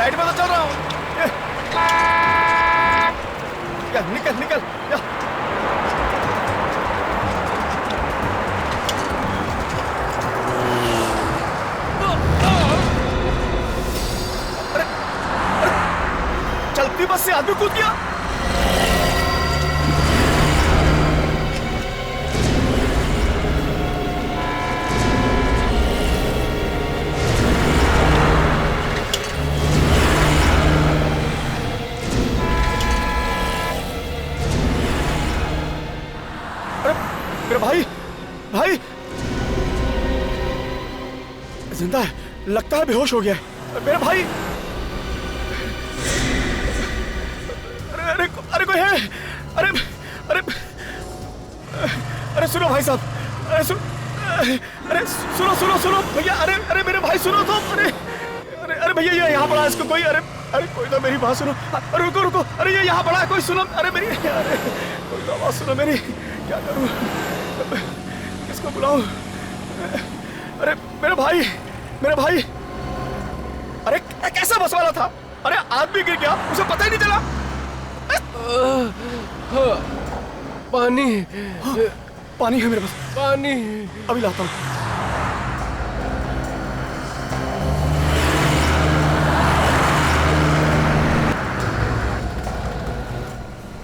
Side में तो चल रहा हूँ। निकल निकल। अरे चलती बस से आदमी कूद गया। मेरा भाई भाई जिंदा है, लगता है बेहोश हो गया है। मेरा भाई, अरे अरे कोई है? अरे अरे अरे सुनो भाई साहब, अरे सुनो सुनो सुनो भैया, अरे अरे मेरे भाई सुनो तो, अरे अरे अरे भैया ये यहाँ पड़ा है, इसको कोई, अरे अरे कोई तो मेरी बात सुनो, अरे रुको रुको, अरे ये यहाँ पड़ा है, कोई सुनो, अरे मेरी, अरे कोई तो आवाज सुनो मेरी, क्या करूँ, किसको बुलाऊं? अरे मेरा भाई, अरे कैसा बस वाला था? अरे आदमी गिर गया, उसे पता ही नहीं चला। पानी, पानी है मेरे पास, पानी अभी लाता हूँ।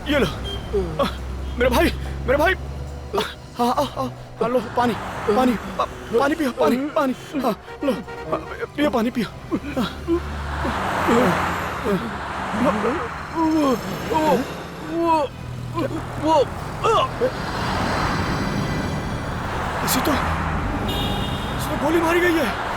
ये लो, मेरे भाई, हाँ लो पानी, पानी पियो, पानी, हाँ लो, पियो पानी पियो। वो इसे तो गोली मारी गई है।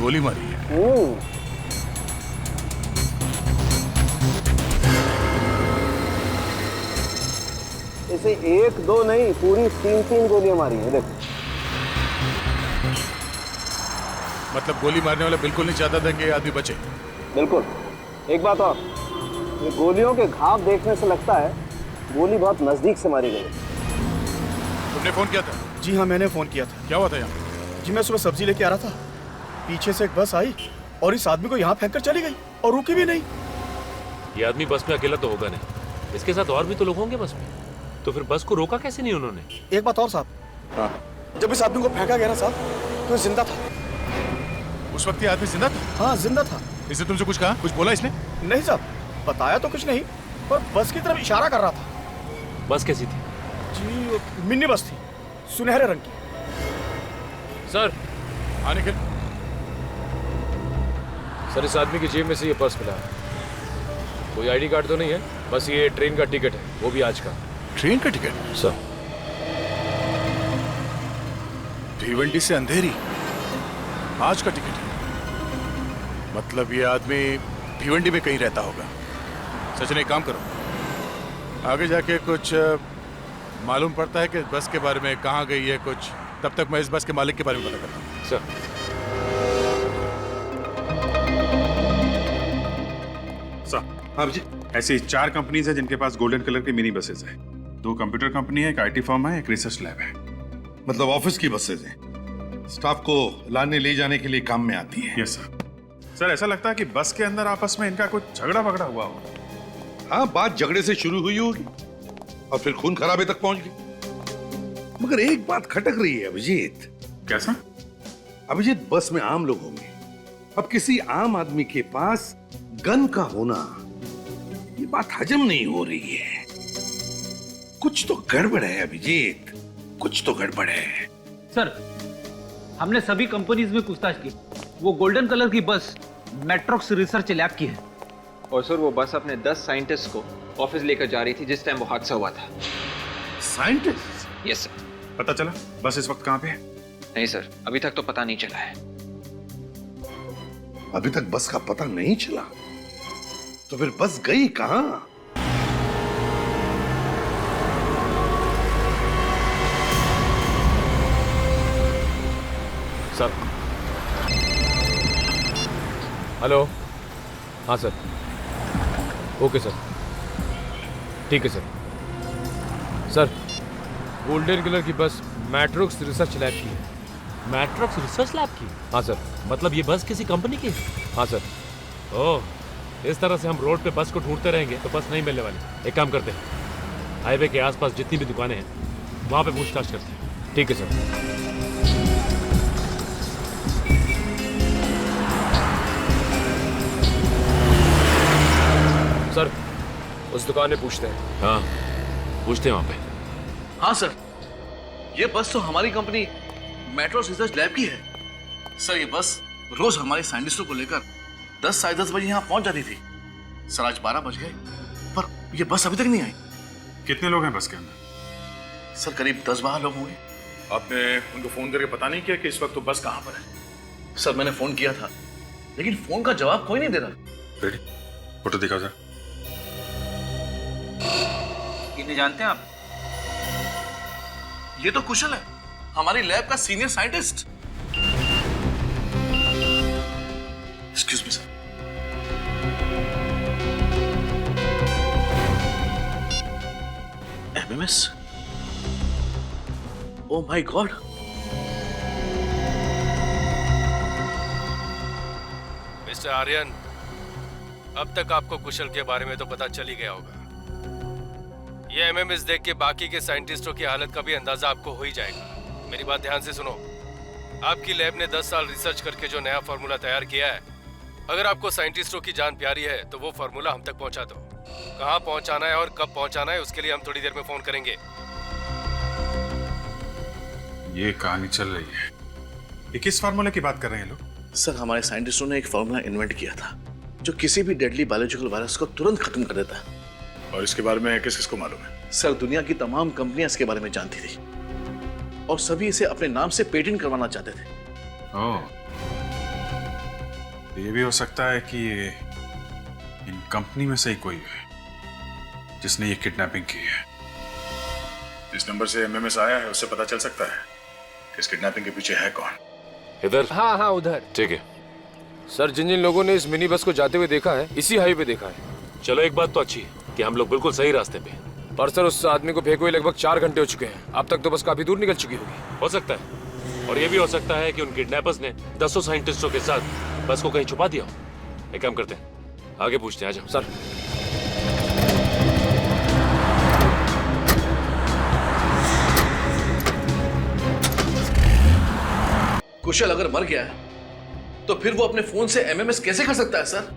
गोली मारी है। इसे एक दो नहीं, पूरी तीन गोलियां मारी है। देखो, मतलब गोली मारने वाला बिल्कुल नहीं चाहता था कि ये आदमी बचे। बिल्कुल। एक बात और, ये गोलियों के घाव देखने से लगता है गोली बहुत नजदीक से मारी गई। तुमने फोन किया था? जी हाँ, मैंने फोन किया था। क्या हुआ था यहाँ? जी मैं सुबह सब्जी लेके आ रहा था, पीछे से एक बस आई और इस आदमी को यहाँ फेंक कर चली गई और रुकी भी नहीं। ये आदमी बस में अकेला तो होगा नहीं, इसके साथ और भी तो लोग होंगे बस में, तो फिर बस को रोका कैसे नहीं उन्होंने? एक बात और साहब, हाँ, जब इस आदमी को फेंका गया ना साहब, तो ये जिंदा था। उस वक्त ये आदमी जिंदा था? हाँ जिंदा था। इसने तुमसे कुछ कहा, कुछ बोला इसने? नहीं साहब, बताया तो कुछ नहीं, पर बस की तरफ इशारा कर रहा था। बस कैसी थी? जी मिनी बस थी, सुनहरे रंग की। सर, हाँ निखिल। सर इस आदमी की जेब में से ये पर्स मिला है, कोई आईडी कार्ड तो नहीं है, बस ये ट्रेन का टिकट है, वो भी आज का। ट्रेन का टिकट? सर भिवंडी से अंधेरी, आज का टिकट है। मतलब ये आदमी भिवंडी में कहीं रहता होगा। सचिन एक काम करो, आगे जाके कुछ मालूम पड़ता है कि बस के बारे में कहाँ गई है कुछ, तब तक मैं इस बस के मालिक के बारे में पता करता हूँ। सर हाँ जी, ऐसी 4 कंपनीज है जिनके पास गोल्डन कलर की मिनी बसेस है। 2 कंप्यूटर कंपनी है, एक आईटी फर्म है, एक रिसर्च लैब है। मतलब ऑफिस की बसेज हैं, स्टाफ को लाने ले जाने के लिए काम में आती है। Yes sir. सर ऐसा लगता है कि बस के अंदर आपस में इनका कुछ झगड़ा वगड़ा हुआ होगा। हाँ, बात झगड़े से शुरू हुई होगी और फिर खून खराबे तक पहुंच गई। मगर एक बात खटक रही है अभिजीत। कैसा? अभिजीत, बस में आम लोग होंगे, अब किसी आम आदमी के पास गन का होना, ये बात हजम नहीं हो रही है। कुछ तो गड़बड़ है अभिजीत, कुछ तो गड़बड़ है। सर, हमने सभी कंपनीज में पूछताछ की, वो गोल्डन कलर की बस मेट्रोक्स रिसर्च लैब की है। और सर वो बस अपने 10 साइंटिस्ट को ऑफिस लेकर जा रही थी जिस टाइम वो हादसा हुआ था। साइंटिस्ट? Yes sir. पता चला बस इस वक्त कहाँ पे है? नहीं सर, अभी तक तो पता नहीं चला है। अभी तक बस का पता नहीं चला, तो फिर बस गई कहां? सर। हेलो, हाँ सर। ओके सर, ठीक है सर। सर, गोल्डन कलर की बस मैट्रोक्स रिसर्च लैब की है। मैट्रोक्स रिसर्च लैब की? हाँ सर। मतलब ये बस किसी कंपनी की है? हाँ सर। ओह, इस तरह से हम रोड पे बस को ढूंढते रहेंगे तो बस नहीं मिलने वाली। एक काम करते हैं, हाईवे के आसपास जितनी भी दुकानें हैं वहां पे पूछताछ करते हैं। ठीक है सर। सर, उस दुकान में पूछते हैं। हाँ, पूछते हैं वहां पे। हाँ सर, ये बस तो हमारी कंपनी मेट्रोस रिसर्च लैब की है। सर, ये बस रोज हमारे साइंटिस्टों को लेकर 10 साढ़े 10 बजे यहाँ पहुंच जाती थी। सर, आज 12 बज गए पर ये बस अभी तक नहीं आई। कितने लोग हैं बस के अंदर? सर, करीब 10-12 लोग होंगे। आपने उनको फोन करके पता नहीं किया कि इस वक्त तो बस कहाँ पर है? सर, मैंने फोन किया था लेकिन फोन का जवाब कोई नहीं दे रहा। रेडी, फोटो दिखाओ जरा। इन्हें जानते हैं आप? ये तो कुशल है, हमारी लैब का senior scientist. Excuse me sir. MMS? Oh my God. Mister Aryan, अब तक आपको कुशल के बारे में तो पता चल ही गया होगा। ये एमएमएस देख के बाकी के साइंटिस्टों की हालत का भी अंदाजा आपको हो ही जाएगा। मेरी बात ध्यान से सुनो। आपकी लैब ने 10 साल रिसर्च करके जो नया फार्मूला तैयार किया है, अगर आपको साइंटिस्टों की जान प्यारी है तो वो फार्मूला हम तक पहुंचा दो। कहां पहुंचाना है और कब पहुंचाना है उसके लिए हम थोड़ी देर में फोन करेंगे। ये कहानी चल रही है। ये किस फार्मूले की बात कर रहे हैं लोग? सर, हमारे साइंटिस्टों ने एक फार्मूला इन्वेंट किया था जो किसी भी डेडली बायोलॉजिकल वायरस को तुरंत खत्म कर देता है। और इसके बारे में किस किसको मालूम है? सर, दुनिया की तमाम कंपनियां इसके बारे में जानती थी और सभी इसे अपने नाम से पेटेंट करवाना चाहते थे। ओह, ये भी हो सकता है कि ये इन कंपनी में से ही कोई है जिसने ये किडनैपिंग की है। जिस नंबर से एमएमएस आया है उससे पता चल सकता है कि इस किडनैपिंग के पीछे है कौन। इधर? हाँ हाँ उधर। ठीक है सर। जिन जिन लोगों ने इस मिनी बस को जाते हुए देखा है, इसी हाईवे पे देखा है। चलो, एक बात तो अच्छी है कि हम लोग बिल्कुल सही रास्ते पे हैं। पर सर, उस आदमी को फेंके हुए लगभग 4 घंटे हो चुके हैं। अब तक तो बस काफी दूर निकल चुकी होगी। हो सकता है, और ये भी हो सकता है कि उन किडनैपर्स ने 10 साइंटिस्टों के साथ बस को कहीं छुपा दिया हो। एक काम करते हैं, आगे पूछते हैं। आ जाओ सर। कुशल अगर मर गया है तो फिर वो अपने फोन से एमएमएस कैसे कर सकता है सर?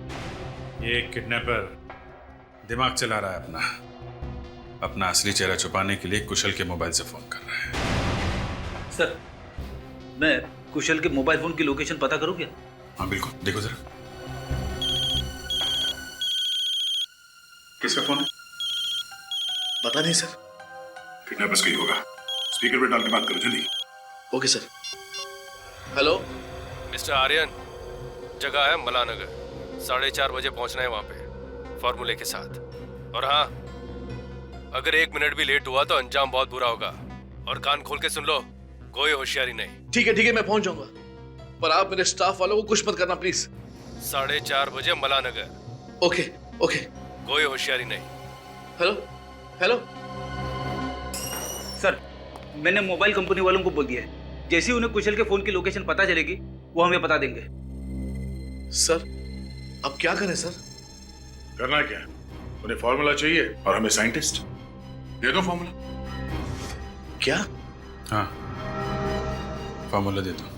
ये किडनैपर दिमाग चला रहा है अपना असली चेहरा छुपाने के लिए कुशल के मोबाइल से फोन कर रहा है। सर, मैं कुशल के मोबाइल फोन की लोकेशन पता करूं क्या? हाँ बिल्कुल, देखो जरा। किसका फोन है? पता नहीं सर। किडनैपर्स का ही होगा। स्पीकर पे डाल के बात करो जल्दी। Okay sir. Hello mister Aryan, जगह है मलानगर। 4:30 बजे पहुंचना है वहां पे फार्मूले के साथ। और हाँ, अगर 1 मिनट भी लेट हुआ तो अंजाम बहुत बुरा होगा। और कान खोल के सुन लो, कोई होशियारी नहीं। ठीक है, मैं पहुंच जाऊंगा, पर आप मेरे स्टाफ वालों को कुछ मत करना प्लीज। 4:30 बजे मलानगर। Okay okay. कोई होशियारी नहीं। हेलो सर, मैंने मोबाइल कंपनी वालों को बोल दिया है, जैसे ही उन्हें कुशल के फोन की लोकेशन पता चलेगी वो हमें बता देंगे। सर, अब क्या करें सर? करना क्या? उन्हें फॉर्मूला चाहिए और हमें साइंटिस्ट। दे दो फॉर्मूला। क्या? हाँ, फॉर्मूला दे दो।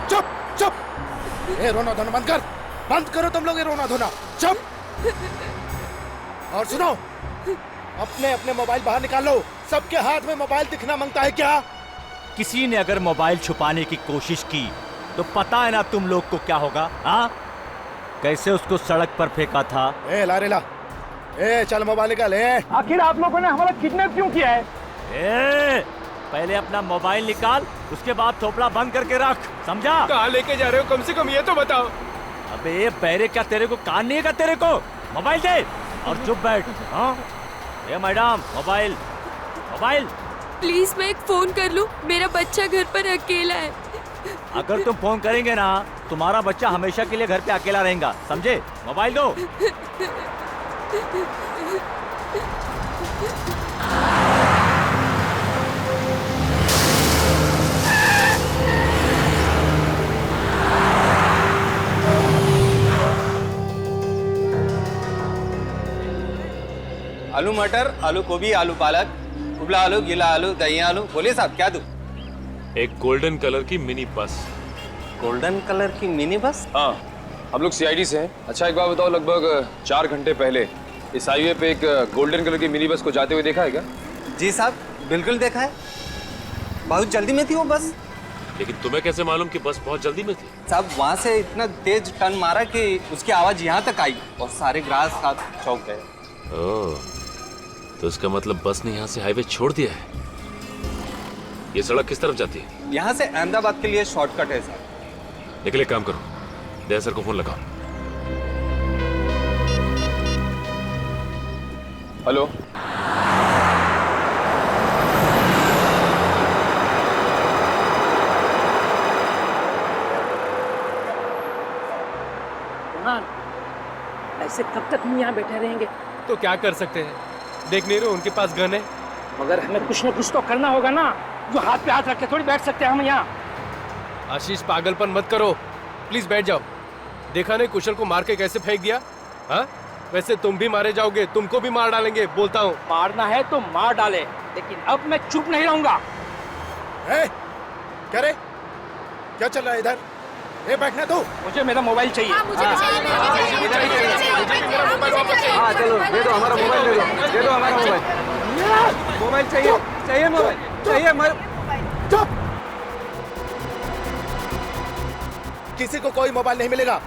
चुप चुप, ये रोना धोना बंद कर। बंद करो तुम लोग ये रोना धोना। चुप। और सुनो, अपने अपने मोबाइल बाहर निकाल लो। सबके हाथ में मोबाइल दिखना मांगता है क्या? किसी ने अगर मोबाइल छुपाने की कोशिश की तो पता है ना तुम लोग को क्या होगा? हाँ, कैसे उसको सड़क पर फेंका था। ए लारेला, ए चल मोबाइल निकाल। ए आखिर आप लोगों ने हमारा किडनैप क्यों किया है? ए, पहले अपना मोबाइल निकाल, उसके बाद थोपड़ा बंद करके रख, समझा? कहाँ लेके जा रहे हो, कम से कम ये तो बताओ। अबे बैरे, क्या तेरे को कान नहीं है क्या तेरे को? मोबाइल दे और चुप बैठ। हाँ ये मैडम, मोबाइल मोबाइल। प्लीज मैं एक फोन कर लूं, मेरा बच्चा घर पर अकेला है। अगर तुम फोन करेंगे ना, तुम्हारा बच्चा हमेशा के लिए घर पे अकेला रहेगा, समझे? मोबाइल दो। आलू मटर, आलू गोभी, आलू पालक, उबला आलू, गीला आलू, दही आलू। बोलिए साहब, क्या दूं? एक गोल्डन कलर की मिनी बस। गोल्डन कलर की मिनी बस? हाँ, हम लोग सीआईडी से हैं। अच्छा एक बात बताओ, लगभग 4 घंटे पहले इस हाईवे पे एक गोल्डन कलर की मिनी बस को जाते हुए देखा है क्या? जी साहब, बिल्कुल देखा है। बहुत जल्दी में थी वो बस। लेकिन तुम्हें कैसे मालूम कि बस बहुत जल्दी में थी? साहब वहाँ से इतना तेज टर्न मारा कि उसकी आवाज यहाँ तक आई और सारे ग्राहक साथ चौंक गए। ओह, तो इसका मतलब बस ने यहाँ से हाईवे छोड़ दिया है। ये सड़क किस तरफ जाती है? यहाँ से अहमदाबाद के लिए शॉर्टकट है साहब। लेकिन एक काम करो, दया सर को फोन लगाओ। हेलो, ऐसे कब तक हम यहाँ बैठे रहेंगे? तो क्या कर सकते हैं, देख नहीं रहे उनके पास गन है। मगर हमें कुछ न कुछ तो करना होगा ना, जो हाथ पे हाथ रख के थोड़ी बैठ सकते हैं हम यहाँ। आशीष पागलपन मत करो, प्लीज बैठ जाओ। देखा नहीं कुशल को मार के कैसे फेंक दिया? हाँ, वैसे तुम भी मारे जाओगे, तुमको भी मार डालेंगे, बोलता हूँ। मारना है तो मार डाले, लेकिन अब मैं चुप नहीं रहूंगा। क्या रे, क्या चल रहा है इधर? बैठना दो। मुझे मेरा मोबाइल चाहिए। हाँ चलो, दे दो हमारा मोबाइल, दे दो हमारा मोबाइल। मोबाइल चाहिए, चाहिए मोबाइल, चाहिए। चुप! किसी को कोई मोबाइल नहीं मिलेगा।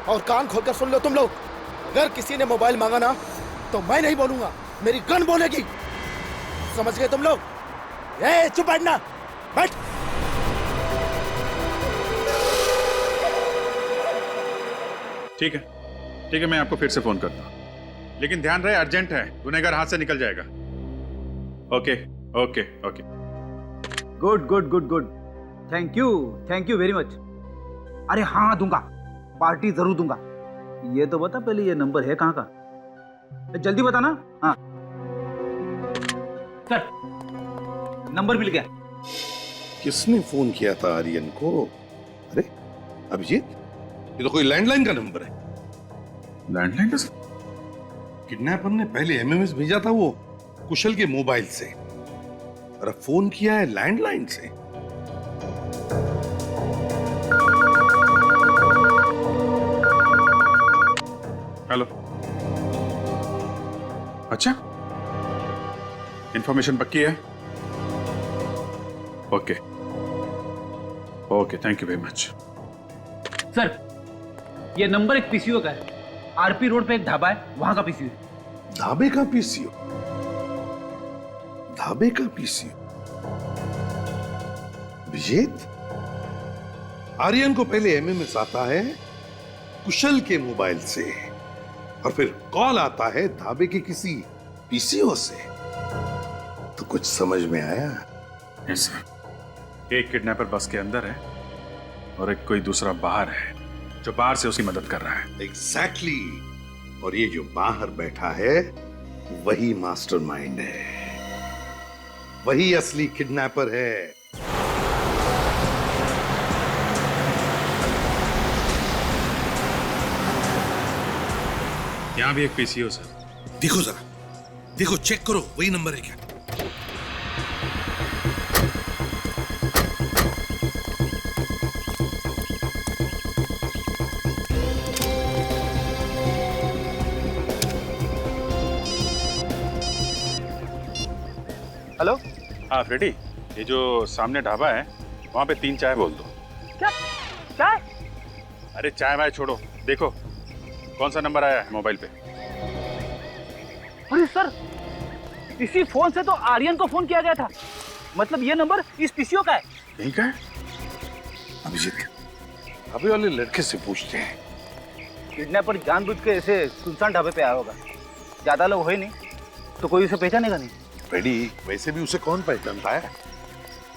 और कान खोलकर सुन लो तुम लोग, अगर किसी ने मोबाइल मांगा ना तो मैं नहीं बोलूंगा, मेरी गन बोलेगी। समझ गए तुम लोग? चुप बैठना, बैठ। ठीक है, मैं आपको फिर से फोन करता हूँ, लेकिन ध्यान रहे अर्जेंट है, गुनहगार हाथ से निकल जाएगा। Okay okay okay. Good good good good, thank you very much. अरे हाँ दूंगा, पार्टी जरूर दूंगा। ये तो बता पहले, ये नंबर है कहाँ का? जल्दी बता ना। हाँ सर, नंबर मिल गया। किसने फोन किया था आर्यन को? अरे अभिजीत, ये तो कोई लैंडलाइन का नंबर है। लैंडलाइन का? किडनैपर ने पहले एमएमएस भेजा था वो कुशल के मोबाइल से, और अब फोन किया है लैंडलाइन से। हेलो, अच्छा, इंफॉर्मेशन पक्की है? Okay okay, thank you very much. Sir, ये नंबर एक पीसीओ का है। आरपी रोड पे एक ढाबा है, वहां का पीसीओ। ढाबे का पीसीओ? ढाबे का पीसीओ? विजेत, आर्यन को पहले एमएमएस आता है कुशल के मोबाइल से, और फिर कॉल आता है ढाबे के किसी पीसीओ से। तो कुछ समझ में आया? यस सर, एक किडनैपर बस के अंदर है और एक कोई दूसरा बाहर है जो बाहर से उसकी मदद कर रहा है। एग्जैक्टली। और ये जो बाहर बैठा है वही मास्टरमाइंड है, वही असली किडनैपर है। यहां भी एक पीसीओ सर। देखो जरा, देखो, चेक करो, वही नंबर है क्या? हेलो, हाँ फ्रेडी, ये जो सामने ढाबा है वहां पे 3 चाय बोल दो। क्या चाय? अरे चाय वाय छोड़ो, देखो कौन सा नंबर आया है मोबाइल पे। अरे सर, इसी फोन से तो आर्यन को फोन किया गया था। मतलब ये नंबर इस पीसीओ का है? नहीं का है? अभिजीत, अभी वाले लड़के से पूछते हैं। किडनैपर जानबूझ के ऐसे सुनसान ढाबे पे आया होगा, ज्यादा लोग हो ही नहीं तो कोई उसे पहचानेगा नहीं। फ्रेडी, वैसे भी उसे कौन पहचानता है?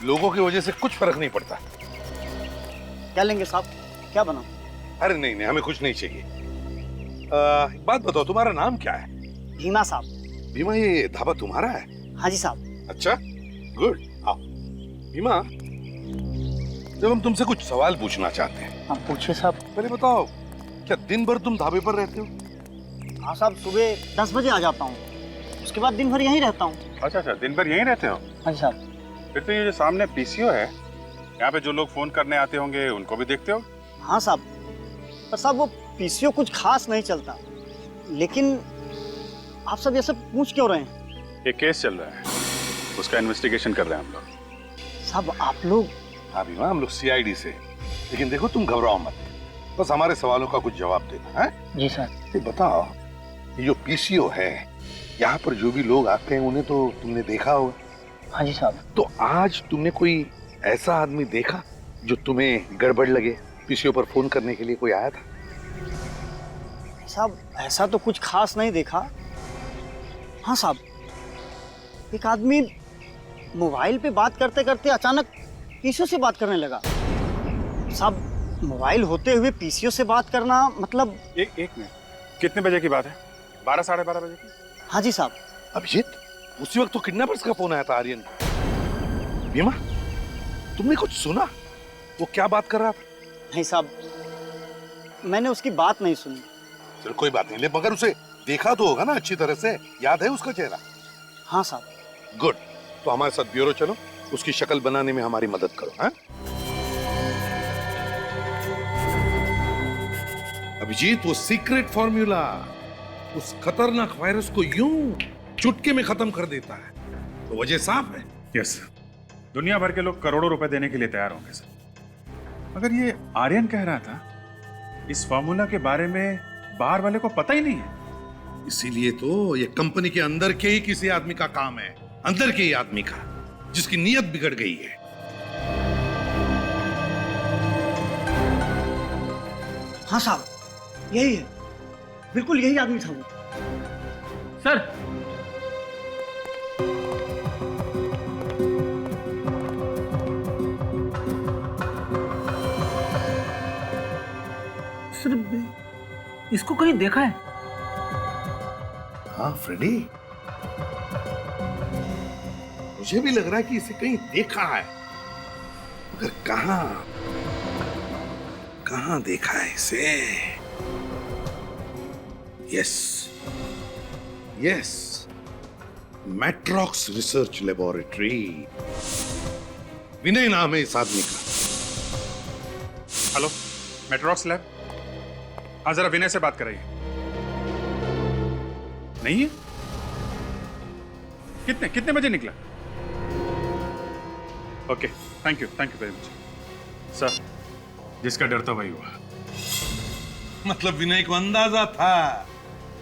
लोगों की वजह से कुछ फर्क नहीं पड़ता। क्या लेंगे साहब, क्या बनाओ? अरे नहीं नहीं, हमें कुछ नहीं चाहिए। एक बात बताओ, तुम्हारा नाम क्या है? भीमा साहब। भीमा, ये ढाबा तुम्हारा है? हाँ जी साहब। अच्छा, गुड। आओ भीमा, जब हम तुमसे कुछ सवाल पूछना चाहते हैं। हाँ पूछिए साहब। पहले बताओ, क्या दिन भर तुम ढाबे पर रहते हो? हाँ साहब, सुबह 10 बजे आ जाता हूँ, उसके बाद दिन भर यहीं रहता हूँ। अच्छा अच्छा, दिन भर यहीं रहते हो? हाँ जी साहब। फिर तो ये जो सामने पीसीओ है, यहाँ पे जो लोग फोन करने आते होंगे उनको भी देखते हो? हाँ साहब, पर साहब वो पीसीओ कुछ खास नहीं चलता, लेकिन आप सब ये सब पूछ क्यों रहे हैं? एक केस चल रहा है, उसका इन्वेस्टिगेशन कर रहे हैं हम लोग। साहब आप लोग? हाँ भीमा, हम लोग सीआईडी से। लेकिन देखो, तुम घबराओ मत, बस हमारे सवालों का कुछ जवाब देना है। जी सर। ये बताओ, ये जो पीसीओ है, यहाँ पर जो भी लोग आते हैं उन्हें तो तुमने देखा होगा? हाँ जी साहब। तो आज तुमने कोई ऐसा आदमी देखा जो तुम्हें गड़बड़ लगे? पीसीओ पर फोन करने के लिए कोई आया था? साहब ऐसा तो कुछ खास नहीं देखा। हाँ साहब, एक आदमी मोबाइल पे बात करते करते अचानक पीसीओ से बात करने लगा। साहब मोबाइल होते हुए पीसीओ से बात करना मतलब। एक मिनट, कितने बजे की बात है? 12 साढ़े 12 बजे की? हाँ जी साहब। अभिजीत, उसी वक्त तो किडनैपर्स का फोन आया था आर्यन को। भीमा, तुमने कुछ सुना? वो क्या बात कर रहा था? नहीं साहब, मैंने उसकी बात नहीं सुनी। चलो कोई बात नहीं, मगर उसे देखा तो होगा ना अच्छी तरह से? याद है उसका चेहरा? हाँ साहब। गुड, तो हमारे साथ ब्यूरो चलो, उसकी शक्ल बनाने में हमारी मदद करो। हाँ अभिजीत, वो सीक्रेट फॉर्मूला उस खतरनाक वायरस को यूं चुटकी में खत्म कर देता है, तो वजह साफ है। यस, दुनिया भर के लोग करोड़ों रुपए देने के लिए तैयार होंगे सर। मगर ये आर्यन कह रहा था, इस फॉर्मूला के बारे में बाहर वाले को पता ही नहीं है। इसीलिए तो ये कंपनी के अंदर के ही किसी आदमी का काम है, अंदर के ही आदमी का, जिसकी नीयत बिगड़ गई है। हाँ साहब, यही है, बिल्कुल यही आदमी था वो। सर, इसको कहीं देखा है? हाँ फ्रेडी, मुझे भी लग रहा है कि इसे कहीं देखा है, मगर कहां देखा है इसे? Yes, Matrox research laboratory. Vinay नाम है इस आदमी का। Hello, Matrox lab? हाँ, जरा विनय से बात कराइए। नहीं है? कितने बजे निकला? Okay, thank you very much sir. जिसका डर था वही हुआ। मतलब विनय को अंदाजा था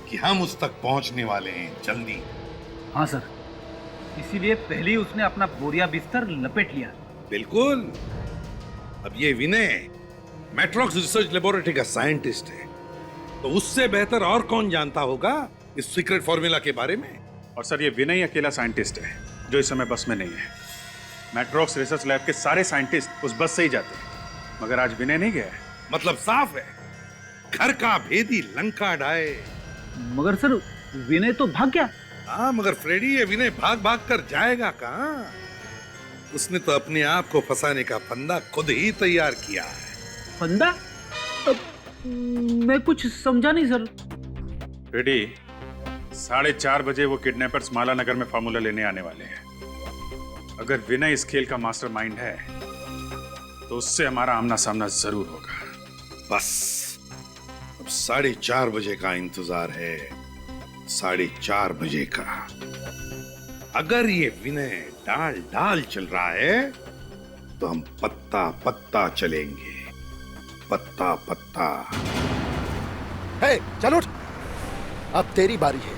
कि हम उस तक पहुंचने वाले हैं जल्दी। हाँ सर, इसीलिए पहले ही उसने अपना बोरिया बिस्तर लपेट लिया। बिल्कुल। अब ये विनय मैट्रॉक्स रिसर्च लेबोरेटरी का साइंटिस्ट है, तो उससे बेहतर और कौन जानता होगा इस सीक्रेट फॉर्मूला के बारे में? और सर, ये विनय अकेला साइंटिस्ट है जो इस समय बस में नहीं है। मैट्रॉक्स रिसर्च लैब के सारे साइंटिस्ट उस बस से ही जाते हैं, मगर आज विनय नहीं गया है। मतलब साफ है, घर का भेदी लंका ढाए। मगर सर, विनय तो भाग गया। हाँ, मगर फ्रेडी, ये विनय भाग कर जाएगा कहाँ? उसने तो अपने आप को फंसाने का फंदा खुद ही तैयार किया है। फंदा? मैं कुछ समझा नहीं सर। फ्रेडी, 4:30 बजे वो किडनैपर्स माला नगर में फार्मूला लेने आने वाले हैं। अगर विनय इस खेल का मास्टरमाइंड है तो उससे हमारा आमना सामना जरूर होगा। बस अब 4:30 बजे का इंतजार है, 4:30 बजे का। अगर ये विनय डाल चल रहा है तो हम पत्ता चलेंगे, पत्ता। हे, चल उठ, अब तेरी बारी है।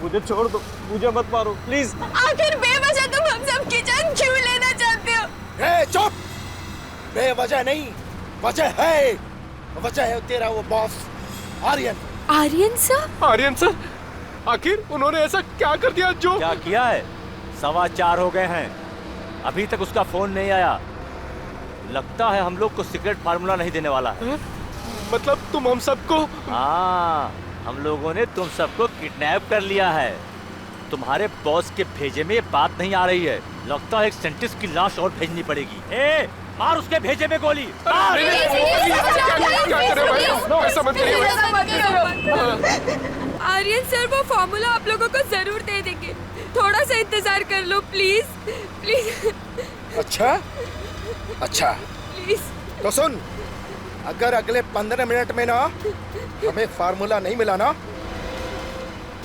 मुझे छोड़ दो, मुझे मत मारो प्लीज। आखिर बेवजह तुम हम सब की जान क्यों लेना चाहते हो? चुप! बेवजह नहीं, वजह है। वजह है तेरा वो boss Aryan. Aryan sir? Aryan sir, आखिर उन्होंने ऐसा क्या कर दिया जो? क्या किया है? 4:15 हो गए हैं, अभी तक उसका फोन नहीं आया। लगता है हम लोग को सीक्रेट फार्मूला नहीं देने वाला है। मतलब तुम हम सबको? हाँ, हम लोगों ने तुम सबको किडनैप कर लिया है। तुम्हारे बॉस के भेजे में ये बात नहीं आ रही है। लगता है एक साइंटिस्ट की लाश और भेजनी पड़ेगी। ए, मार उसके भेजे में गोली। मार! आर्यन सर वो फार्मूला आप लोगों को जरूर दे देंगे, थोड़ा सा इंतजार कर लो प्लीज प्लीज। अच्छा अच्छा प्लीज। तो सुन, अगर अगले 15 मिनट में ना हमें फार्मूला नहीं मिला ना,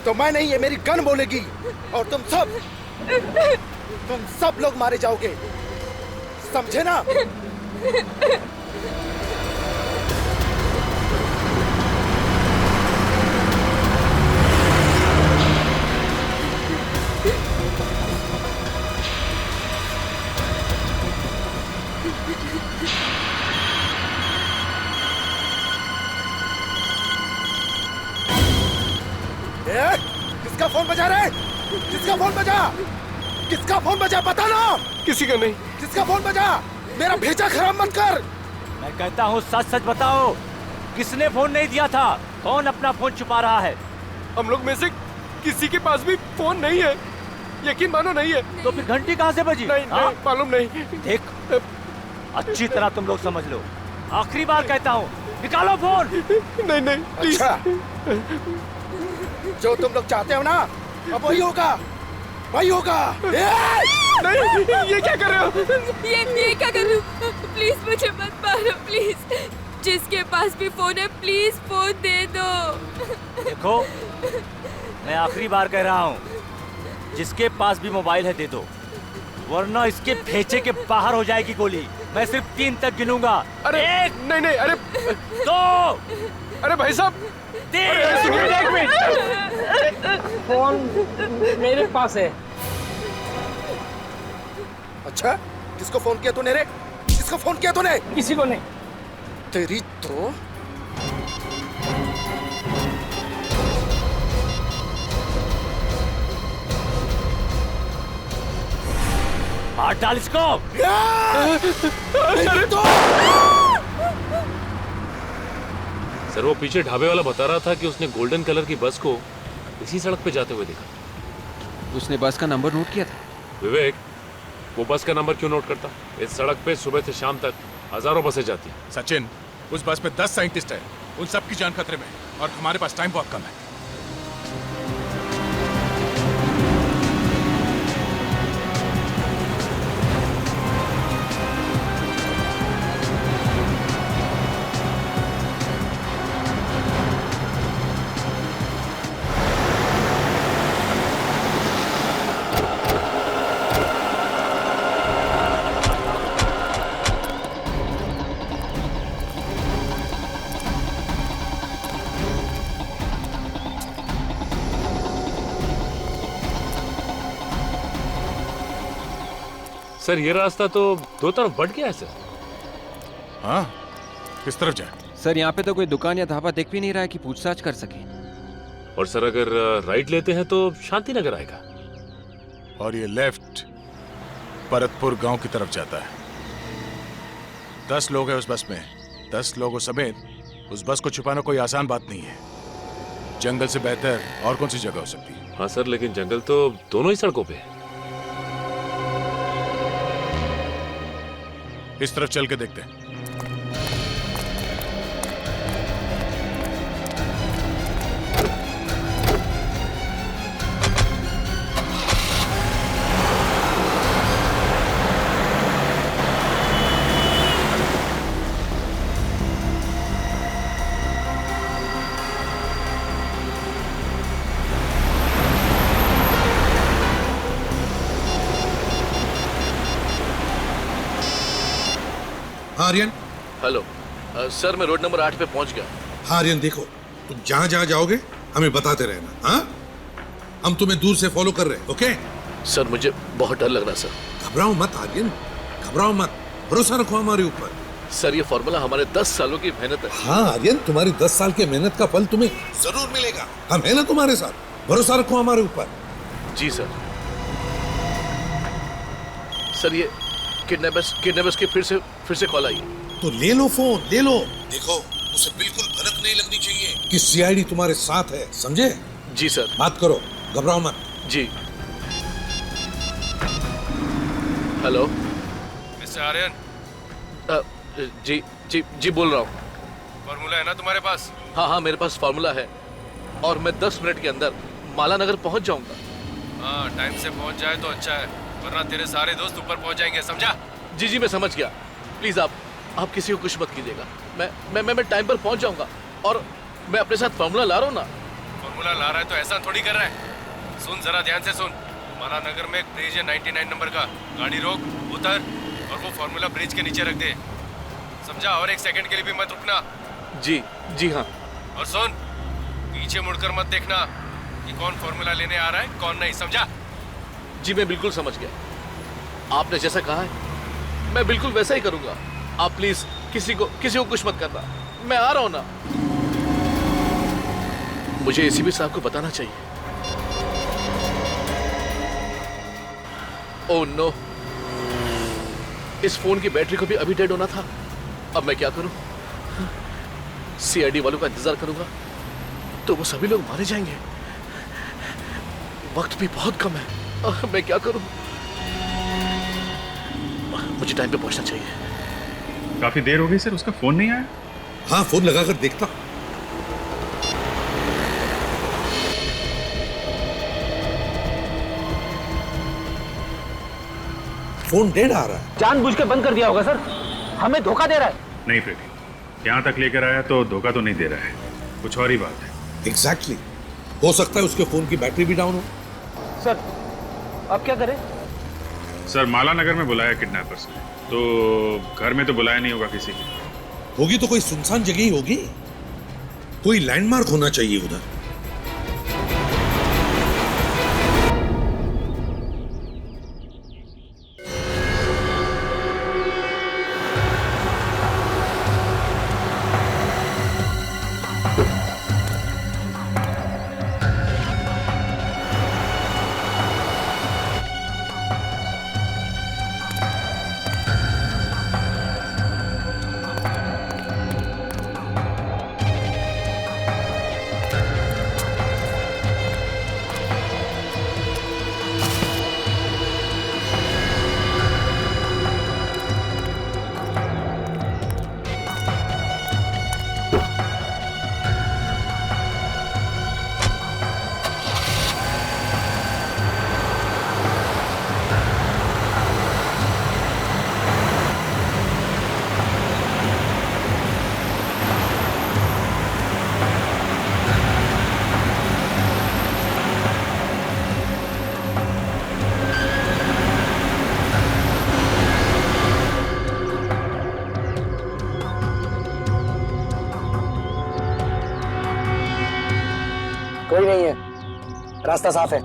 तो मैं नहीं, ये मेरी गन बोलेगी और तुम सब लोग मारे जाओगे, समझे ना? किसका फोन बजा रहे? किसका फोन बजा? किसका फोन बजा? बता ना। किसी का नहीं। किसका फोन बजा? मेरा भेजा खराब मत कर। मैं कहता हूँ सच सच बताओ, किसने फोन नहीं दिया था? कौन अपना फोन छुपा रहा है? हम लोग में से किसी के पास भी फोन नहीं है, यकीन मानो नहीं है। तो फिर घंटी कहाँ से बजी? नहीं, मालूम नहीं। देख, अच्छी तरह तुम लोग समझ लो, आखिरी बार कहता हूँ, निकालो फोन। नहीं प्लीज। अच्छा, जो तुम लोग चाहते हो ना, अब वही होगा, वही होगा। नहीं, ये क्या कर रहे हो? ये क्या कर रहे हो? प्लीज मुझे मत मारो प्लीज। जिसके पास भी फोन है प्लीज फोन दे दो। देखो, मैं आखिरी बार कह रहा हूँ, जिसके पास भी मोबाइल है दे दो, वरना इसके भेजे के बाहर हो जाएगी गोली। मैं सिर्फ 3 तक गिनूंगा। अरे नहीं, अरे 2। अरे भाई साहब, एक मिनट, फोन मेरे पास है। अच्छा, किसको फोन किया तूने रे? किसको फोन किया तूने? किसी को नहीं। तेरी तो हाथ डाल इसको। सर, वो पीछे ढाबे वाला बता रहा था कि उसने गोल्डन कलर की बस को इसी सड़क पे जाते हुए देखा। उसने बस का नंबर नोट किया था? विवेक, वो बस का नंबर क्यों नोट करता? इस सड़क पे सुबह से शाम तक हजारों बसें जाती हैं। सचिन, उस बस में 10 साइंटिस्ट हैं, उन सबकी जान खतरे में, और हमारे पास टाइम बहुत कम है। सर, ये रास्ता तो 2 तरफ बढ़ गया है सर। हाँ, किस तरफ जाए? सर, यहाँ पे तो कोई दुकान या ढाबा दिख भी नहीं रहा है कि पूछताछ कर सके। और सर, अगर राइट लेते हैं तो शांति नगर आएगा, और ये लेफ्ट परतपुर गांव की तरफ जाता है। 10 लोग हैं उस बस में, 10 लोगों समेत उस बस को छुपाना कोई आसान बात नहीं है। जंगल से बेहतर और कौन सी जगह हो सकती है? हाँ सर, लेकिन जंगल तो दोनों ही सड़कों पे है। इस तरफ चल के देखते हैं। आर्यन। हेलो सर, मैं रोड नंबर 8 पे पहुंच गया। हाँ आर्यन, देखो, तुम जहां जहां जाओगे हमें बताते रहना। हाँ, हम तुम्हें दूर से फॉलो कर रहे हैं। ओके सर मुझे बहुत डर लग रहा है सर। घबराओ मत आर्यन, घबराओ मत, भरोसा रखो हमारे ऊपर। सर ये फॉर्मूला हमारे 10 सालों की मेहनत है। हाँ आर्यन, तुम्हारी 10 साल की मेहनत का फल तुम्हें जरूर मिलेगा। हम है ना तुम्हारे साथ, भरोसा रखो हमारे ऊपर। जी सर। सर ये किडनैपर्स की फिर से कॉल आई। तो ले लो फोन, ले लो। देखो उसे बिल्कुल भनक नहीं लगनी चाहिए कि सीआईडी तुम्हारे साथ है, समझे? जी सर। बात करो, घबराओ मत। जी। Hello mister Aryan. जी बोल रहा हूँ। फॉर्मूला है ना तुम्हारे पास? हाँ मेरे पास फॉर्मूला है और मैं 10 मिनट के अंदर माला नगर पहुंच जाऊंगा। हाँ टाइम से पहुंच जाए तो अच्छा है, वरना तेरे सारे दोस्त ऊपर पहुंच जाएंगे, समझा? जी मैं समझ गया। प्लीज आप किसी को कुछ मत कीजिएगा। मैं टाइम पर पहुंच जाऊंगा और मैं अपने साथ फॉर्मूला ला रहा हूँ ना। फॉर्मूला ला रहा है तो ऐसा थोड़ी कर रहा है। सुन जरा ध्यान से सुन, माला नगर में एक ब्रिज है 99 नंबर का, गाड़ी रोक, उतर और वो फॉर्मूला ब्रिज के नीचे रख दे, समझा? और 1 सेकंड के लिए भी मत रुकना। जी हाँ। और सुन, पीछे मुड़कर मत देखना कि कौन फॉर्मूला लेने आ रहा है कौन नहीं, समझा? जी मैं बिल्कुल समझ गया। आपने जैसा कहा है मैं बिल्कुल वैसा ही करूंगा। आप प्लीज किसी को कुछ मत करना। मैं आ रहा हूं ना। मुझे एसीपी साहब को बताना चाहिए। ओह नो, इस फोन की बैटरी को भी अभी डेड होना था। अब मैं क्या करूं? सीआईडी वालों का इंतजार करूंगा तो वो सभी लोग मारे जाएंगे। वक्त भी बहुत कम है। मैं क्या करूं? मुझे टाइम पे पहुंचना चाहिए। काफी देर हो गई सर, उसका फोन नहीं आया। हाँ फोन लगाकर देखता। फोन डेड आ रहा है। जानबूझ के बंद कर दिया होगा सर, हमें धोखा दे रहा है। नहीं प्रीति, यहाँ तक लेकर आया तो धोखा तो नहीं दे रहा है, कुछ और ही बात है। एग्जैक्टली हो सकता है उसके फोन की बैटरी भी डाउन हो। सर अब क्या करें? सर माला नगर में बुलाया किडनैपर्स ने, तो घर में तो बुलाया नहीं होगा किसी की। होगी तो कोई सुनसान जगह ही होगी, कोई लैंडमार्क होना चाहिए उधर। कोई नहीं है, रास्ता साफ है,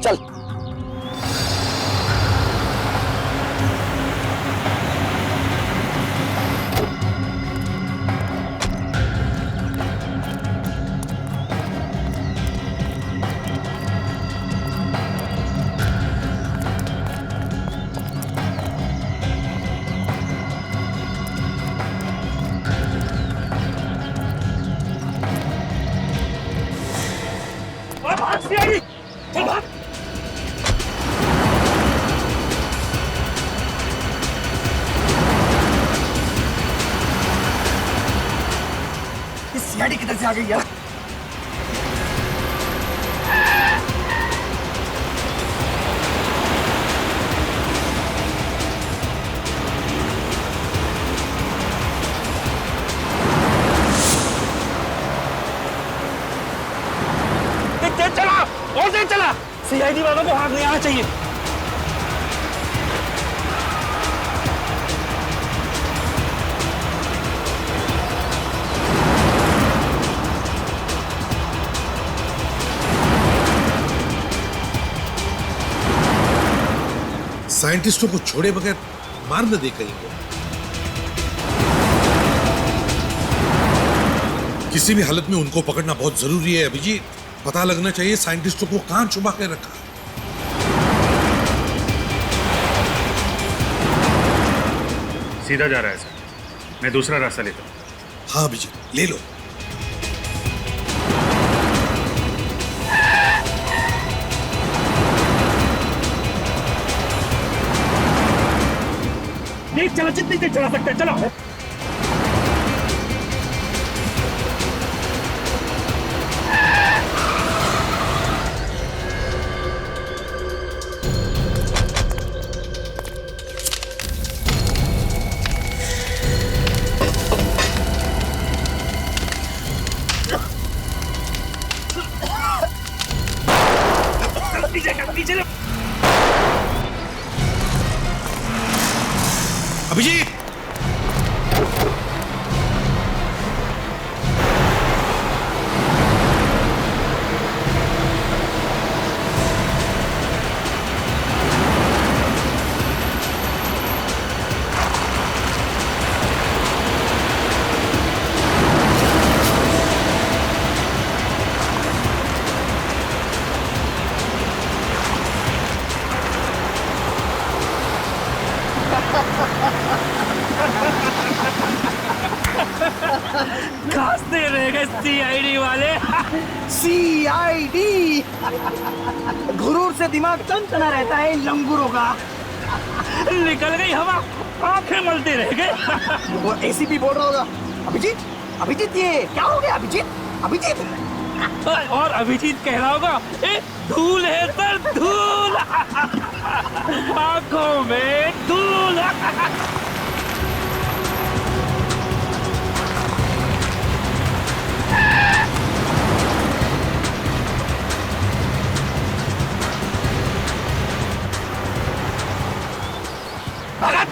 चल। चल भाग। इस सीआईडी किधर से आ गई यार? चला और तेज चला। सीआईडी वालों को हाथ नहीं आना चाहिए। साइंटिस्टों को छोड़े बगैर मार न दे कहीं को। किसी भी हालत में उनको पकड़ना बहुत जरूरी है अभिजीत। पता लगना चाहिए साइंटिस्टों को कहां छुपा के रखा। सीधा जा रहा है सर, मैं दूसरा रास्ता लेता हूँ। हाँ अभिजीत, ले लो। नहीं चला, जितनी देर चला सकते हैं चलो। अभिजीत, खांसते रह गए सीआईडी वाले। सीआईडी गुरूर से दिमाग टनटना रहता है इन लंगूरों का। निकल गई हवा, आंखें मलते रह गए। वो एसीपी बोल रहा होगा, अभिजीत अभिजीत ये क्या हो गया अभिजीत अभिजीत। और अभिजीत कह रहा होगा, ए धूल है सर धूल, आंखों में धूल।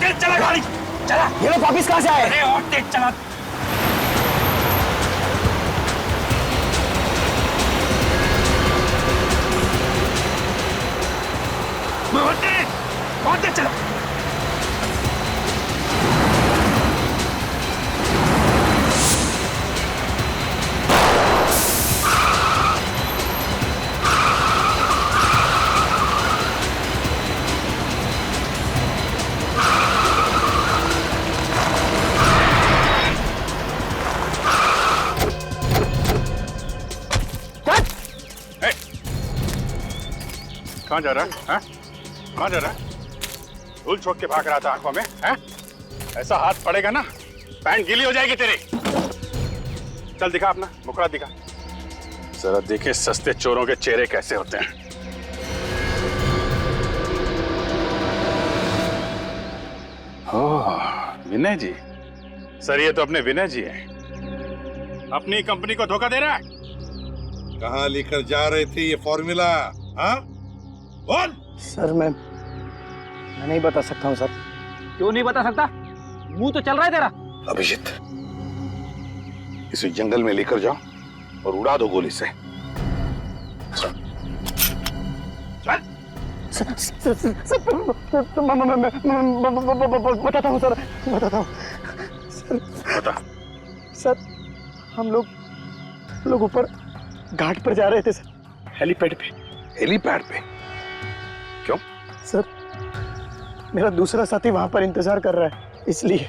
तेज चला गाड़ी, चला। ये लोग वापिस कहाँ से आए? अरे और तेज चला। और तेज चला। कहाँ जा रहा है? कहाँ जा रहा है? धूल छोड़ के भाग रहा था आंखों में, हैं? ऐसा हाथ पड़ेगा ना, पैंट गीली हो जाएगी तेरी। चल दिखा अपना मुखड़ा दिखा, जरा देखे सस्ते चोरों के चेहरे कैसे होते हैं। ओह विनय जी, सर ये तो अपने विनय जी हैं। अपनी कंपनी को धोखा दे रहा है। कहाँ लेकर जा रहे थे ये फॉर्मूला? हाँ बोल। सर मैं नहीं बता सकता हूँ सर। क्यों नहीं बता सकता? मुंह तो चल रहा है तेरा। अभिजीत, इसे जंगल में लेकर जाओ और उड़ा दो गोली से। बताता हूँ सर, बताता हूँ बता। सर हम लोग ऊपर घाट पर जा रहे थे सर, हेलीपैड पे। हेलीपैड पे? क्यों? सर मेरा दूसरा साथी वहां पर इंतजार कर रहा है, इसलिए।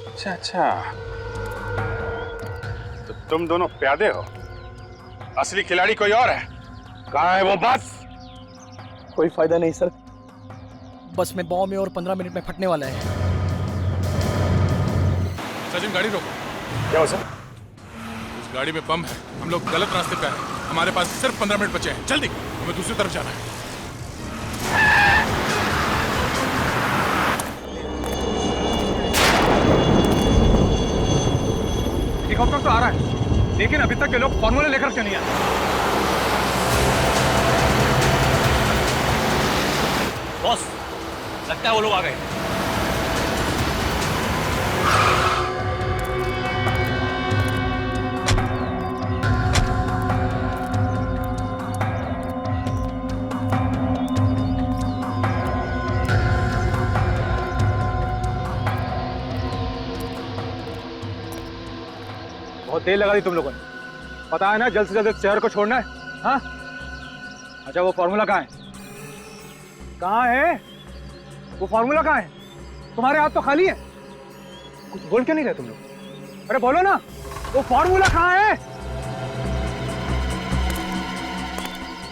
अच्छा अच्छा, तो तुम दोनों प्यादे हो, असली खिलाड़ी कोई और है। कहाँ है वो बस? कोई फायदा नहीं सर, बस में बॉम्ब में और 15 मिनट में फटने वाला है। सचिन गाड़ी रोको। क्या हो सर? उस गाड़ी में बम है, हम लोग गलत रास्ते पे हैं। हमारे पास सिर्फ 15 मिनट बचे हैं, जल्दी हमें दूसरी तरफ जाना है। हेलीकॉप्टर तो आ रहा है, लेकिन अभी तक ये लोग फॉर्मूला लेकर क्यों नहीं आए? बॉस, लगता है वो लोग आ गए। बहुत देर लगा दी तुम लोगों ने। पता है ना जल्द से जल्द शहर को छोड़ना है। हाँ अच्छा वो फॉर्मूला कहाँ है? कहाँ है वो फॉर्मूला? कहाँ है? तुम्हारे हाथ तो खाली है, कुछ बोल क्यों नहीं रहे तुम लोग? अरे बोलो ना, वो फॉर्मूला कहाँ है?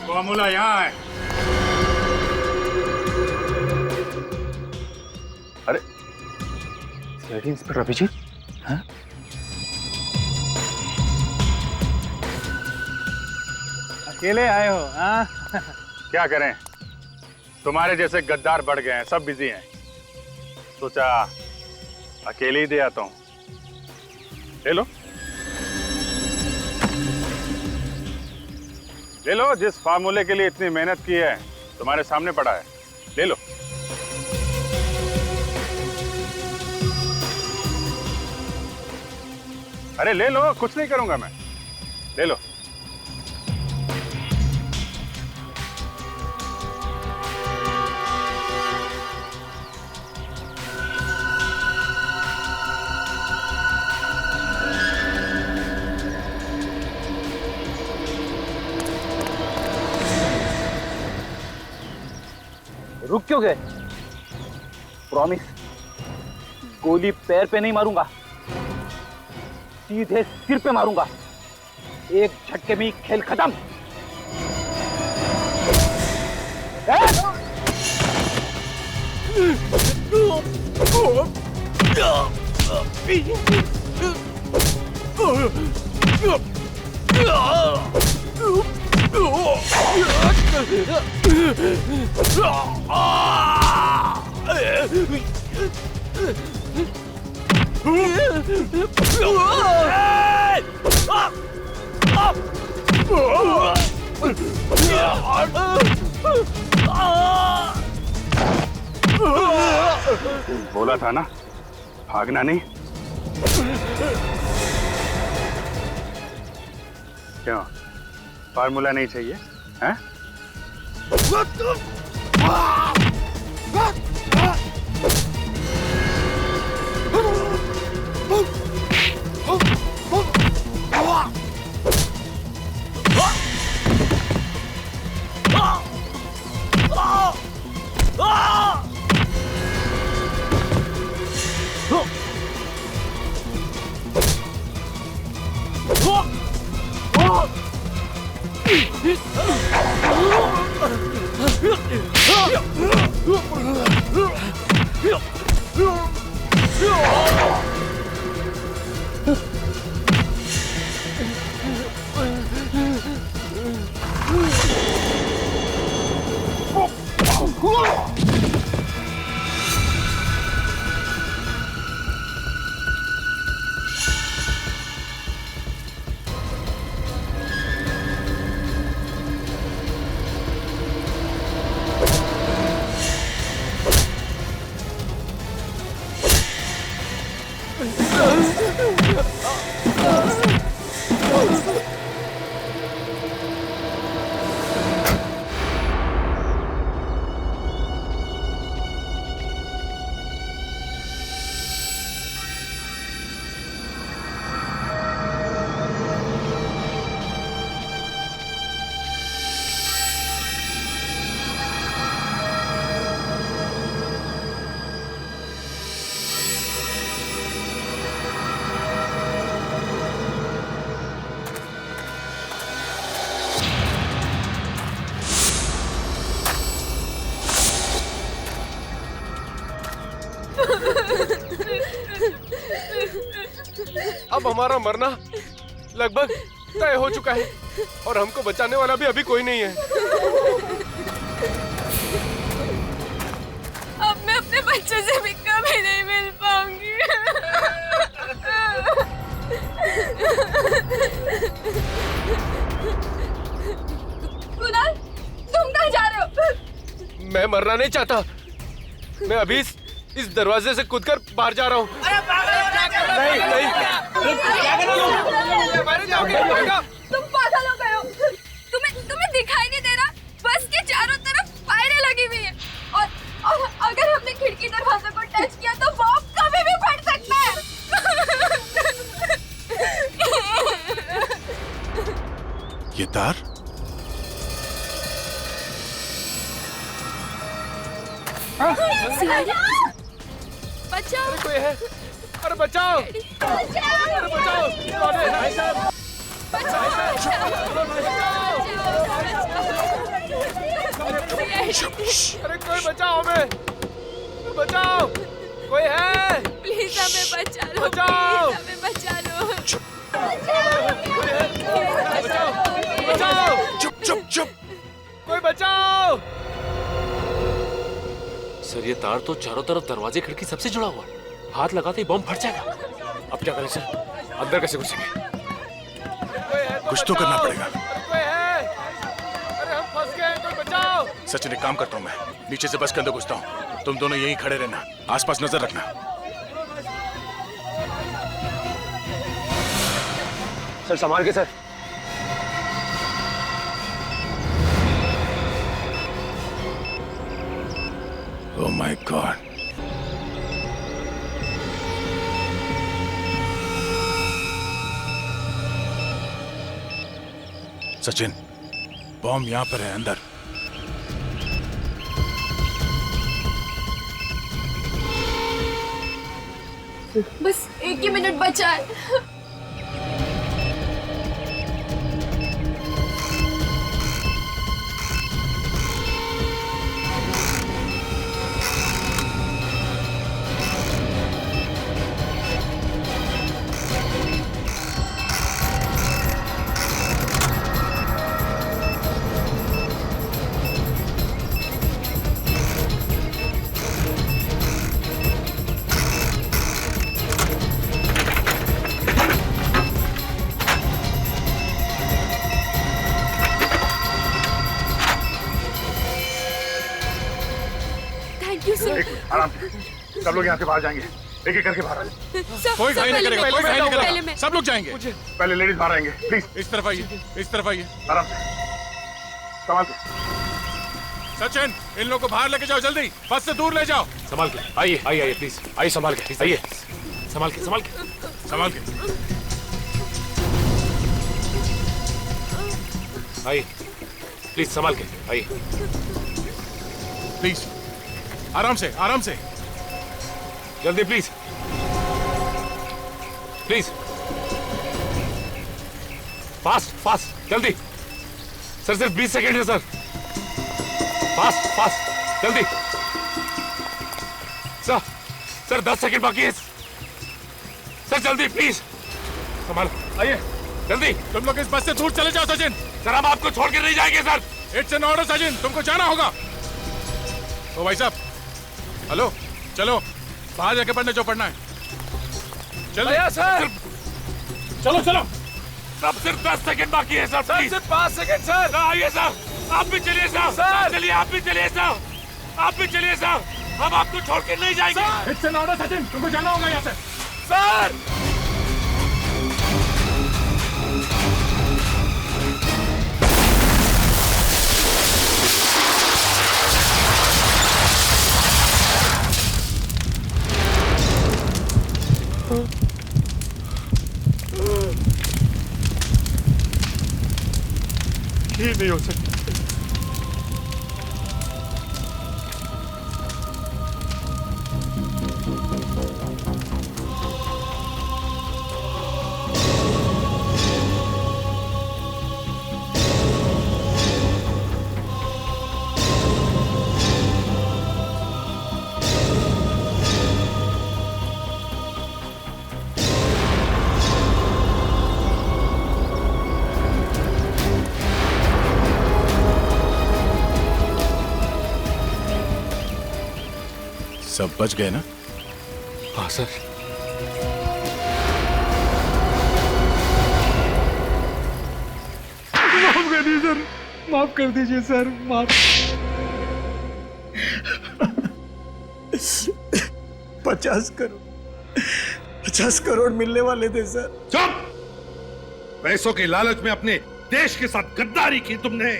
फॉर्मूला यहाँ है। अरे सीआईडी इंस्पेक्टर अभिजीत, हाँ? अकेले आए हो? हाँ क्या करें, तुम्हारे जैसे गद्दार बढ़ गए हैं, सब बिजी हैं, सोचा अकेले ही दे आता हूं। ले लो ले लो, जिस फार्मूले के लिए इतनी मेहनत की है तुम्हारे सामने पड़ा है, ले लो। अरे ले लो, कुछ नहीं करूंगा मैं, ले लो। रुक क्यों गए? प्रॉमिस गोली पैर पे नहीं मारूंगा, सीधे सिर पे मारूंगा। एक झटके में खेल खत्म। बोला था ना, भागना नहीं। क्यों, फार्मूला नहीं चाहिए हैं? अब हमारा मरना लगभग तय हो चुका है और हमको बचाने वाला भी अभी कोई नहीं है। अब मैं अपने बच्चों से भी कभी नहीं मिल पाऊंगी। कुणाल, तुम कहाँ जा रहे हो? मैं मरना नहीं चाहता, मैं अभी इस दरवाजे से कूदकर बाहर जा रहा हूँ। तुम पागल हो गए हो? तुम्हें दिखाई नहीं दे रहा? बस के चारों तरफ फायरें लगी हुई है और अगर हमने खिड़की दरवाजे को टच किया तो बॉम्ब कभी भी फट सकता है। ये तार? बचाओ! कोई है? अरे बचाओ! अरे बचाओ! कौन है? भाई साहब! अरे कोई बचाओ हमें! बचाओ! कोई है? प्लीज हमें बचा लो! बचाओ! प्लीज हमें बचा लो! बचाओ! चुप चुप चुप! कोई बचाओ! सर ये तार तो चारों तरफ दरवाजे खिड़की सबसे जुड़ा हुआ है। हाथ लगाते ही बम फट जाएगा। अब क्या करें सर? अंदर कैसे घुसेंगे? कुछ तो करना पड़ेगा। कोई है? अरे हम फंस गए, कोई बचाओ! सचिन एक काम करता हूँ, मैं नीचे से बस के अंदर घुसता हूँ। तुम दोनों यहीं खड़े रहना, आसपास नजर रखना। सर संभाल के sir. Oh my God! Sachin, bomb यहाँ पर है, अंदर। बस एक ही मिनट बचा है। आराम से, सब लोग यहाँ से बाहर जाएंगे। एक एक करके बाहर आइए। कोई घाई नहीं करेगा, कोई घाई नहीं करेगा। सब लोग जाएंगे। पहले लेडीज बाहर आएंगे, प्लीज। इस तरफ आइए, इस तरफ आइए। आराम से, संभाल के। सचिन, इन लोगों को बाहर लेके जाओ जल्दी, बस से दूर ले जाओ। संभाल के आइए, आइए आइए प्लीज, आइए संभाल के, आइए संभाल के, संभाल के, संभाल के। आइए प्लीज, संभाल के आइए। प्लीज आराम से, आराम से, जल्दी प्लीज, प्लीज, फास्ट फास्ट, जल्दी सर, सिर्फ 20 सेकेंड है सर, फास्ट फास्ट, जल्दी सर, सर 10 सेकेंड बाकी है सर, जल्दी प्लीज, संभाल, आइए जल्दी। तुम लोग इस बस से दूर चले जाओ सचिन। सर हम आपको छोड़ के नहीं जाएंगे sir. It's an order Sachin, तुमको जाना होगा। ओ भाई साहब, हेलो, चलो बाहर जाके पढ़ने जो पढ़ना है। चलो सर, चलो चलो, सब सिर्फ 10 सेकंड बाकी है सर, प्लीज। सिर्फ 5 सेकंड सर। आइए सर, आप भी चलिए सर, सर चलिए, आप भी चलिए सर, आप भी चलिए सर, हम आपको छोड़ के नहीं जाएंगे। इट्स एन ऑर्डर सचिन, तुमको जाना होगा यहाँ से। सर ये नहीं हो सकता। सब बच गए ना? हाँ सर। माफ कर दीजिए सर, माफ कर दीजिए सर, माफ। 50 करोड़ मिलने वाले थे सर। चुप! पैसों के लालच में अपने देश के साथ गद्दारी की तुमने,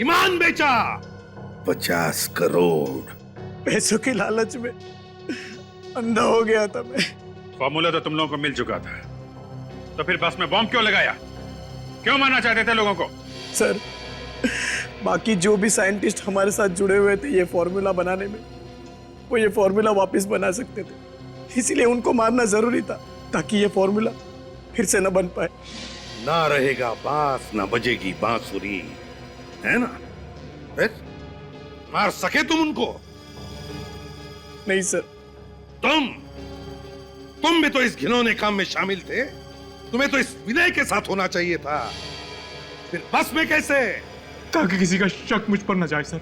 ईमान बेचा। 50 करोड़ पैसों के लालच में अंधा हो गया था मैं। फॉर्मूला तो तुम लोगों को मिल चुका था, तो फिर बस में बॉम्ब क्यों लगाया? क्यों मारना चाहते थे लोगों को? सर, बाकी जो भी साइंटिस्ट हमारे साथ जुड़े हुए थे ये फॉर्मूला बनाने में, वो ये फॉर्मूला वापस बना सकते थे, इसीलिए उनको मारना जरूरी था ताकि ये फॉर्मूला फिर से न बन पाए। ना रहेगा बांस ना बजेगी बांसुरी, है ना? फिर मार सके तुम उनको? नहीं सर। तुम भी तो इस घिनौने काम में शामिल थे। तुम्हें तो इस विनय के साथ होना चाहिए था, फिर बस में कैसे? ताकि किसी का शक मुझ पर न जाए सर,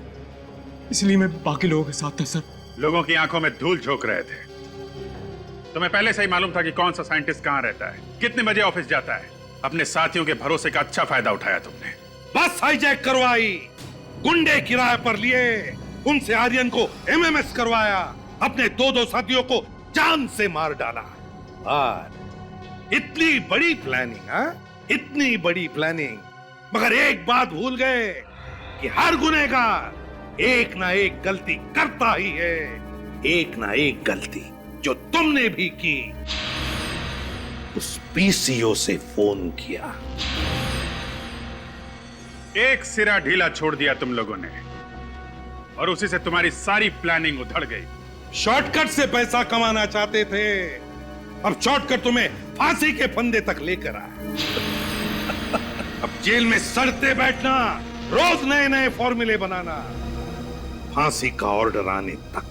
इसलिए मैं बाकी लोगों के साथ था सर। लोगों की आंखों में धूल झोंक रहे थे। तुम्हें पहले से ही मालूम था कि कौन सा साइंटिस्ट कहां रहता है, कितने बजे ऑफिस जाता है। अपने साथियों के भरोसे का अच्छा फायदा उठाया तुमने। बस हाईजैक करवाई, गुंडे किराए पर लिए, उनसे आर्यन को एमएमएस करवाया, अपने दो साथियों को जान से मार डाला। और इतनी बड़ी प्लानिंग, हाँ? इतनी बड़ी प्लानिंग, मगर एक बात भूल गए कि हर गुनहगार एक ना एक गलती करता ही है। एक ना एक गलती जो तुमने भी की। उस पीसीओ से फोन किया, एक सिरा ढीला छोड़ दिया तुम लोगों ने, और उसी से तुम्हारी सारी प्लानिंग उधड़ गई। शॉर्टकट से पैसा कमाना चाहते थे, अब शॉर्टकट तुम्हें फांसी के फंदे तक लेकर आया। अब जेल में सड़ते बैठना, रोज नए नए फॉर्मूले बनाना, फांसी का ऑर्डर आने तक।